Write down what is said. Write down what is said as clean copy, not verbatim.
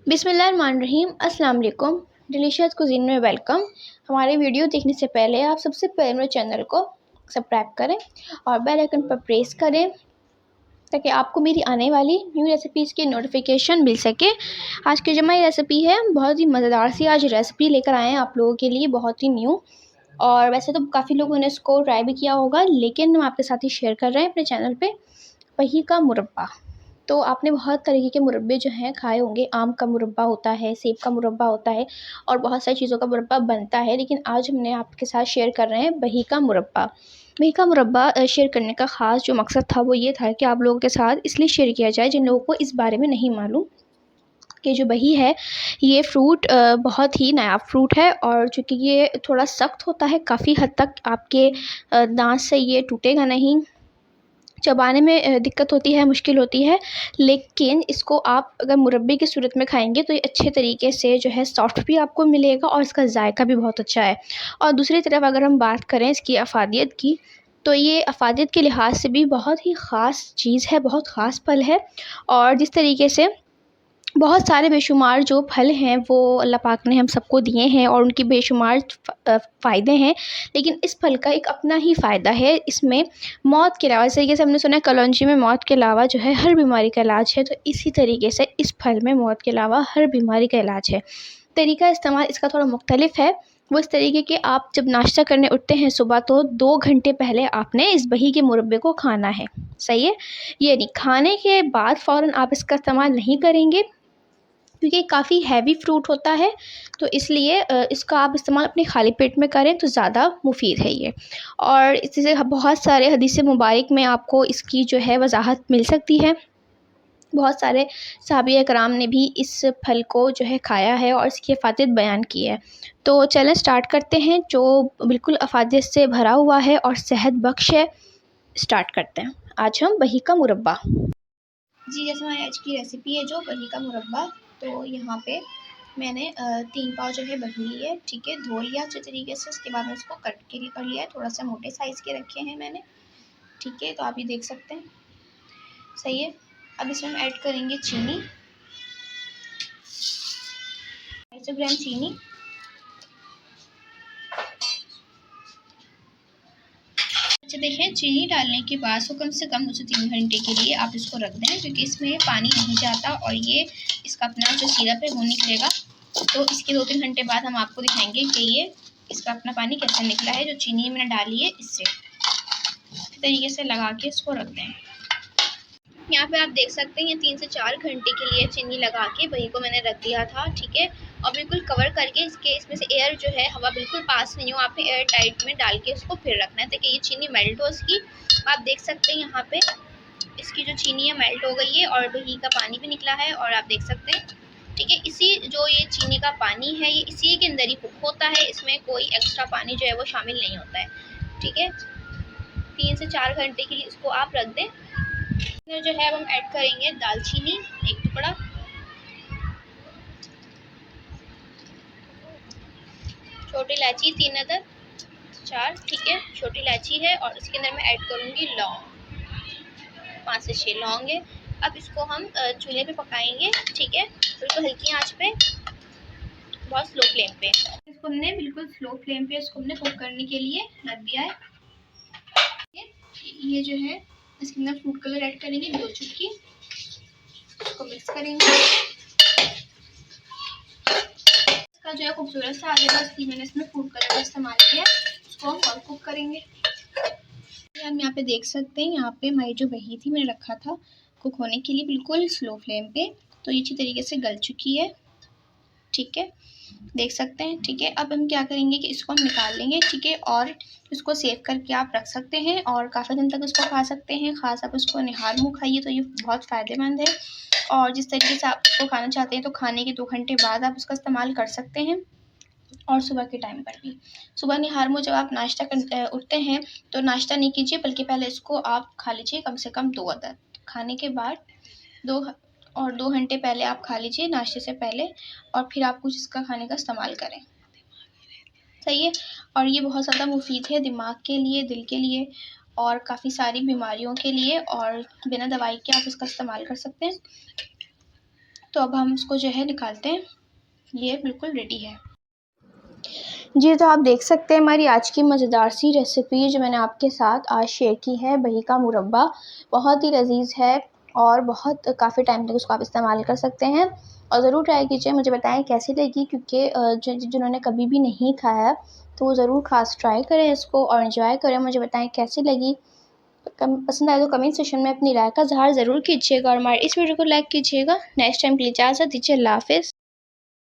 बिस्मिल्लाहिर्रहमानिर्रहीम। अस्सलाम वालेकुम। डिलीशियस कुज़ीन में वेलकम। हमारे वीडियो देखने से पहले आप सबसे पहले मेरे चैनल को सब्सक्राइब करें और बेल आइकन पर प्रेस करें ताकि आपको मेरी आने वाली न्यू रेसिपीज़ की नोटिफिकेशन मिल सके। आज की जो हमारी रेसिपी है बहुत ही मज़ेदार सी आज रेसिपी लेकर आए हैं आप लोगों के लिए, बहुत ही न्यू। और वैसे तो काफ़ी लोगों ने इसको ट्राई भी किया होगा, लेकिन हम आपके साथ ही शेयर कर रहे हैं अपने चैनल पे बही का मुरब्बा। तो आपने बहुत तरीके के मुरब्बे जो हैं खाए होंगे। आम का मुरब्बा होता है, सेब का मुरब्बा होता है और बहुत सारी चीज़ों का मुरब्बा बनता है, लेकिन आज हमने आपके साथ शेयर कर रहे हैं बही का मुरब्बा। बही का मुरब्बा शेयर करने का ख़ास जो मकसद था वो ये था कि आप लोगों के साथ इसलिए शेयर किया जाए जिन लोगों को इस बारे में नहीं मालूम कि जो बही है ये फ्रूट बहुत ही नायाब फ्रूट है, और चूँकि ये थोड़ा सख्त होता है काफ़ी हद तक, आपके दाँत से ये टूटेगा नहीं, चबाने में दिक्कत होती है, मुश्किल होती है, लेकिन इसको आप अगर मुरब्बे की सूरत में खाएँगे तो ये अच्छे तरीके से जो है सॉफ्ट भी आपको मिलेगा और इसका ज़ायका भी बहुत अच्छा है। और दूसरी तरफ अगर हम बात करें इसकी अफ़ादियत की, तो ये अफ़ादियत के लिहाज से भी बहुत ही ख़ास चीज़ है, बहुत ख़ास फल है। और जिस तरीके से बहुत सारे बेशुमार जो फल हैं वो अल्लाह पाक ने हम सबको दिए हैं और उनकी बेशुमार फ़ायदे हैं, लेकिन इस फल का एक अपना ही फ़ायदा है। इसमें मौत के अलावा, जैसे कि हमने सुना है कलौंजी में मौत के अलावा जो है हर बीमारी का इलाज है, तो इसी तरीके से इस फल में मौत के अलावा हर बीमारी का इलाज है। तरीका इस्तेमाल इसका थोड़ा मुख्तलिफ है। वो इस तरीके के, आप जब नाश्ता करने उठते हैं सुबह तो 2 घंटे पहले आपने इस बही के मुरब्बे को खाना है। सही है? ये नहीं, खाने के बाद फ़ौरन आप इसका इस्तेमाल नहीं करेंगे, क्योंकि काफ़ी हैवी फ्रूट होता है, तो इसलिए इसका आप इस्तेमाल अपने खाली पेट में करें तो ज़्यादा मुफ़ीद है ये। और इसी से बहुत सारे हदीस मुबारक में आपको इसकी जो है वज़ाहत मिल सकती है। बहुत सारे सहाबा कराम ने भी इस फल को जो है खाया है और इसकी अफ़ादियत बयान की है। तो चलें स्टार्ट करते हैं, जो बिल्कुल अफ़ादियत से भरा हुआ है और सेहत बख्श है। स्टार्ट करते हैं। आज हम बही का मुरब्बा, जी जैसे हमारी आज की रेसिपी है जो बही का मुरब्बा, तो यहाँ पे मैंने 3 पाव जो है बही ली है, ठीक है, धो लिया अच्छे तरीके से। उसके बाद में इसको कट के कर लिया है, थोड़ा सा मोटे साइज़ के रखे हैं मैंने, ठीक है, तो आप ये देख सकते हैं। सही है। अब इसमें हम ऐड करेंगे चीनी, 250 ग्राम चीनी। अच्छा देखें, चीनी डालने के बाद तो कम से कम 2 से 3 घंटे के लिए आप इसको रख दें, क्योंकि इसमें पानी नहीं जाता और ये इसका अपना जो सिरप है वो निकलेगा। तो इसके 2-3 घंटे बाद हम आपको दिखाएंगे कि ये इसका अपना पानी कैसे निकला है, जो चीनी मैंने डाली है इससे। इस तरीके से लगा के इसको रख दें। यहाँ पे आप देख सकते हैं ये 3 से 4 घंटे के लिए चीनी लगा के बही को मैंने रख दिया था, ठीक है। और बिल्कुल कवर करके इसमें से एयर जो है, हवा बिल्कुल पास नहीं हो, आपने एयर टाइट में डाल के इसको फिर रखना है ताकि ये चीनी मेल्ट हो इसकी। आप देख सकते हैं यहाँ पे इसकी जो चीनी है मेल्ट हो गई है और बही का पानी भी निकला है, और आप देख सकते हैं, ठीक है। इसी जो ये चीनी का पानी है ये इसी के अंदर ही कुक होता है, इसमें कोई एक्स्ट्रा पानी जो है वो शामिल नहीं होता है, ठीक है। 3 से 4 घंटे के लिए इसको आप रख दें। जो है अब हम ऐड करेंगे दालचीनी 1 टुकड़ा, छोटी इलायची 3 अदद 4, ठीक है, छोटी इलायची है। और इसके अंदर मैं ऐड करूँगी लौंग, 5 से 6 लौंग है। अब इसको हम चूल्हे पे पकाएंगे, ठीक है, बिल्कुल हल्की आंच पे, बहुत स्लो फ्लेम पे। इसको हमने बिल्कुल स्लो फ्लेम पे इसको हमने कुक करने के लिए रख दिया है। ये जो है इसके अंदर फूड कलर ऐड करेंगे 2 चुटकी, इसको मिक्स करेंगे। इसका जो है खूबसूरत सा आ जाएगा, इसलिए मैंने इसमें फूड कलर का इस्तेमाल किया। इसको हम और कुक करेंगे। हम यहाँ पे देख सकते हैं, यहाँ पे हमारी जो बही थी मैंने रखा था कुक होने के लिए बिल्कुल स्लो फ्लेम पे, तो ये अच्छी तरीके से गल चुकी है, ठीक है, देख सकते हैं, ठीक है। अब हम क्या करेंगे कि इसको हम निकाल लेंगे, ठीक है, और इसको सेव करके आप रख सकते हैं और काफ़ी दिन तक इसको खा सकते हैं। ख़ास आप इसको निहार मुँह खाइए तो ये बहुत फ़ायदेमंद है। और जिस तरीके से आप इसको खाना चाहते हैं तो खाने के 2 घंटे बाद आप इसका इस्तेमाल कर सकते हैं, और सुबह के टाइम पर भी। सुबह निहार मुँह जब आप नाश्ता उठते हैं तो नाश्ता नहीं कीजिए, बल्कि पहले इसको आप खा लीजिए कम से कम 2 अदद। खाने के बाद 2 घंटे पहले आप खा लीजिए नाश्ते से पहले, और फिर आप कुछ इसका खाने का इस्तेमाल करें। सही है। और ये बहुत ज़्यादा मुफीद है दिमाग के लिए, दिल के लिए और काफ़ी सारी बीमारियों के लिए, और बिना दवाई के आप इसका इस्तेमाल कर सकते हैं। तो अब हम इसको जो है निकालते हैं। ये बिल्कुल रेडी है जी। तो आप देख सकते हैं हमारी आज की मज़ेदार सी रेसिपी जो मैंने आपके साथ आज शेयर की है, बही का मुरब्बा। बहुत ही लजीज है और बहुत काफ़ी टाइम तक उसको आप इस्तेमाल कर सकते हैं और ज़रूर ट्राई कीजिए, मुझे बताएं कैसी लगी, क्योंकि जिन्होंने कभी भी नहीं खाया है तो वो ज़रूर खास ट्राई करें इसको और इन्जॉय करें। मुझे बताएं कैसी लगी, पसंद आए तो कमेंट सेक्शन में अपनी राय का इज़हार ज़रूर कीजिएगा और हमारे इस वीडियो को लाइक कीजिएगा। नेक्स्ट टाइम के लिए इजाज़त दीजिए। अल्लाह हाफ़िज़।